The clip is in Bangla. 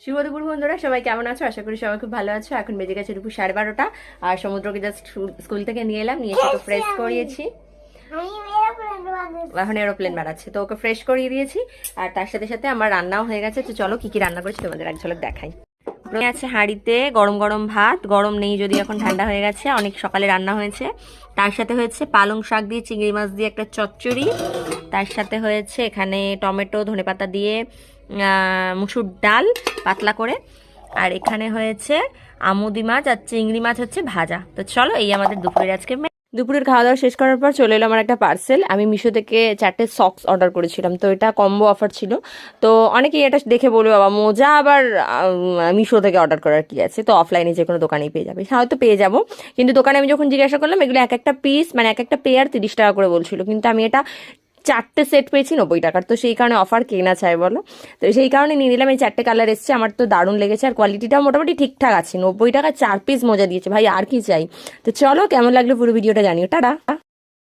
শুভ দুপুর বন্ধুরা, সবাই কেমন আছো? আশা করি সবাই খুব ভালো আছো। এখন বেজে গেছে দুপুর 12:30। আর সমুদ্রকে জাস্ট স্কুল থেকে নিয়ে এলাম, নিয়ে এসে তো ফ্রেশ করিয়েছি। এখন এরোপ্লেন বাড়াচ্ছে, তো ওকে ফ্রেশ করিয়ে দিয়েছি। আর তার সাথে সাথে আমার রান্নাও হয়ে গেছে। তো চলো কি কি রান্না করেছি তোমাদের এক ঝলক দেখাই। আছে হাঁড়িতে গরম গরম ভাত, গরম নেই যদি, এখন ঠান্ডা হয়ে গেছে, অনেক সকালে রান্না হয়েছে। তার সাথে হয়েছে পালং শাক দিয়ে চিংড়ি মাছ দিয়ে একটা চচ্চড়ি। তার সাথে হয়েছে এখানে টমেটো ধনেপাতা দিয়ে মুসুর ডাল পাতলা করে। আর এখানে হয়েছে আমুদি মাছ আর চিংড়ি মাছ হচ্ছে ভাজা। তো চলো, এই আমাদের দুপুরের আজকে দুপুরের খাওয়া দাওয়া শেষ করার পর চলে এলো আমার একটা পার্সেল। আমি মিশো থেকে 4টে সক্স অর্ডার করেছিলাম, তো এটা কম্বো অফার ছিল। তো অনেকেই এটা দেখে বলবে বাবা মোজা আবার মিশো থেকে অর্ডার করার কি আছে, তো অফলাইনে যে কোনো দোকানেই পেয়ে যাবে। হয়তো পেয়ে যাবো, কিন্তু দোকানে আমি যখন জিজ্ঞাসা করলাম এগুলো এক একটা পিস মানে এক একটা পেয়ার 30 টাকা করে বলছিল, কিন্তু আমি এটা 4টে সেট পেয়েছি 90 টাকার। তো সেই কারণে অফার কেনা চাই বলো, তো সেই কারণে নিয়ে নিলাম। এই 4টে কালার এসছে, আমার তো দারুণ লেগেছে। আর কোয়ালিটিটাও মোটামুটি ঠিকঠাক আছে। 90 টাকা 4 পিস মোজা দিয়েছে, ভাই আর কি চাই। তো চলো, কেমন লাগলো পুরো ভিডিওটা জানিও। টাটা।